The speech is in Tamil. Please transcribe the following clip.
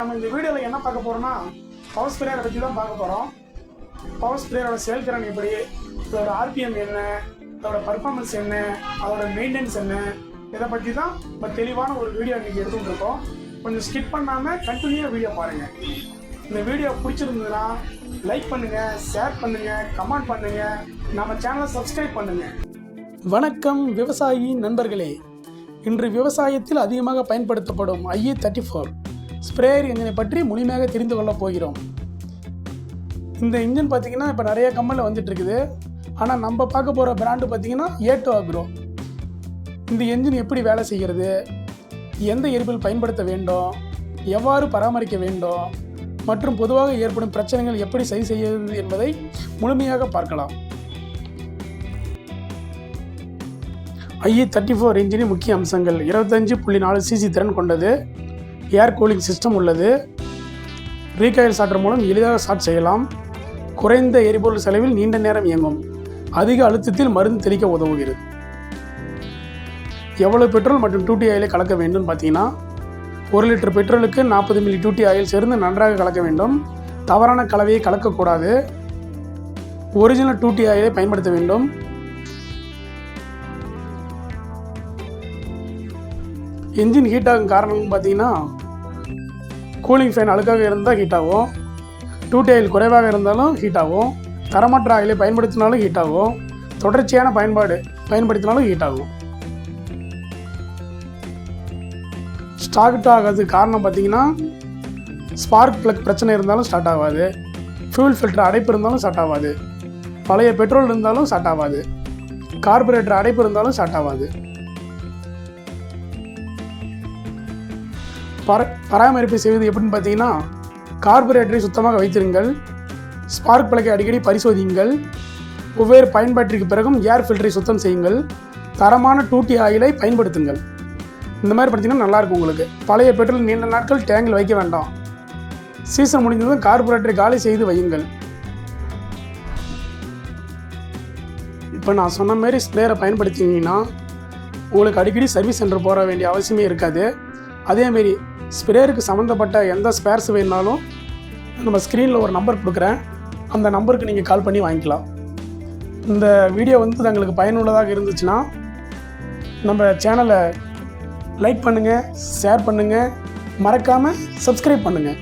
நம்ம இந்த வீடியோவில் என்ன பார்க்க போகிறோம்னா பவர் ஸ்ப்ரேயரை பற்றி தான் பார்க்க போகிறோம். பவர் ஸ்ப்ரேயரோட செயல்திறன் எப்படி, அதோட ஆர்பிஎம் என்ன, அதோட பர்ஃபார்மன்ஸ் என்ன, அதோட மெயின்டெனன்ஸ் என்ன, இதை பற்றி தான் நம்ம தெளிவான ஒரு வீடியோ இன்றைக்கி எடுத்துகிட்டு இருக்கோம். கொஞ்சம் ஸ்கிப் பண்ணாமல் கண்டினியூவாக வீடியோ பாருங்கள். இந்த வீடியோ பிடிச்சிருந்ததுன்னா லைக் பண்ணுங்கள், ஷேர் பண்ணுங்கள், கமெண்ட் பண்ணுங்கள், நம்ம சேனலை சப்ஸ்கிரைப் பண்ணுங்கள். வணக்கம் விவசாயி நண்பர்களே. இன்று விவசாயத்தில் அதிகமாக பயன்படுத்தப்படும் IE34 ஸ்ப்ரேயர் என்ஜினை பற்றி முழுமையாக தெரிந்து கொள்ளப் போகிறோம். இந்த இன்ஜின் பார்த்திங்கன்னா இப்போ நிறைய கம்பெனியில் வந்துட்டு இருக்குது. ஆனால் நம்ம பார்க்க போகிற பிராண்டு பார்த்திங்கன்னா A2 Agro. இந்த என்ஜின் எப்படி வேலை செய்கிறது, எந்த எரிபில் பயன்படுத்த வேண்டும், எவ்வாறு பராமரிக்க வேண்டும் மற்றும் பொதுவாக ஏற்படும் பிரச்சனைகள் எப்படி சரி செய்வது என்பதை முழுமையாக பார்க்கலாம். IE34 இன்ஜினின் முக்கிய அம்சங்கள்: 25.4 cc திறன் கொண்டது, ஏர் கூலிங் சிஸ்டம் உள்ளது, ரீகாயில் ஸ்டார்டர் மூலம் எளிதாக ஸ்டார்ட் செய்யலாம், குறைந்த எரிபொருள் செலவில் நீண்ட நேரம் இயங்கும், அதிக அழுத்தத்தில் மருந்து தெளிக்க உதவுகிறது. எவ்வளவு பெட்ரோல் மற்றும் டூட்டி ஆயிலை கலக்க வேண்டும் பார்த்தீங்கன்னா, 1 லிட்டர் பெட்ரோலுக்கு 40 மில்லி டூட்டி ஆயில் சேர்ந்து நன்றாக கலக்க வேண்டும். தவறான கலவையை கலக்கக்கூடாது. ஒரிஜினல் டூட்டி ஆயிலை பயன்படுத்த வேண்டும். என்ஜின் ஹீட் ஆகும் காரணம்னு பார்த்தீங்கன்னா, கூலிங் ஃபேன் அழுக்காக இருந்தால் ஹீட் ஆகும், டூட்டி ஆயில் குறைவாக இருந்தாலும் ஹீட் ஆகும், தரமற்ற ஆயிலை பயன்படுத்தினாலும் ஹீட் ஆகும், தொடர்ச்சியான பயன்படுத்தினாலும் ஹீட் ஆகும். ஸ்டார்ட் ஆகாது காரணம் பார்த்தீங்கன்னா, ஸ்பார்க் ப்ளக் பிரச்சனை இருந்தாலும் ஸ்டார்ட் ஆகாது, ஃபியூல் ஃபில்டர் அடைப்பு இருந்தாலும் ஸ்டார்ட் ஆகாது, பழைய பெட்ரோல் இருந்தாலும் ஸ்டார்ட் ஆகாது, கார்பரேட்டர் அடைப்பு இருந்தாலும் ஸ்டார்ட் ஆகாது. பராமரிப்பு செய்வது எப்படின்னு பார்த்தீங்கன்னா, கார்பரேட்டரை சுத்தமாக வைத்திருங்கள், ஸ்பார்க் பிளக்கை அடிக்கடி பரிசோதியுங்கள், ஒவ்வொரு பயன்பாட்டிற்கு பிறகும் ஏர் ஃபில்டரை சுத்தம் செய்யுங்கள், தரமான டூட்டி ஆயிலை பயன்படுத்துங்கள். இந்த மாதிரி பார்த்தீங்கன்னா நல்லாயிருக்கும் உங்களுக்கு. பழைய பெட்ரோல் நீண்ட நாட்கள் டேங்கில் வைக்க வேண்டாம். சீசன் முடிந்ததும் கார்பரேட்டரை காலி செய்து வையுங்கள். இப்போ நான் சொன்ன மாதிரி ஸ்ப்ரேயரை பயன்படுத்தினீங்கன்னா உங்களுக்கு அடிக்கடி சர்வீஸ் சென்டர் போக வேண்டிய அவசியமே இருக்காது. அதேமாரி ஸ்ப்ரேயருக்கு சம்மந்தப்பட்ட எந்த ஸ்பேர்ஸ் வேணுனாலும் நம்ம ஸ்க்ரீனில் ஒரு நம்பர் கொடுக்குறேன், அந்த நம்பருக்கு நீங்கள் கால் பண்ணி வாங்கிக்கலாம். இந்த வீடியோ தங்களுக்கு பயனுள்ளதாக இருந்துச்சுன்னா நம்ம சேனலை லைக் பண்ணுங்கள், ஷேர் பண்ணுங்கள், மறக்காமல் சப்ஸ்கிரைப் பண்ணுங்கள்.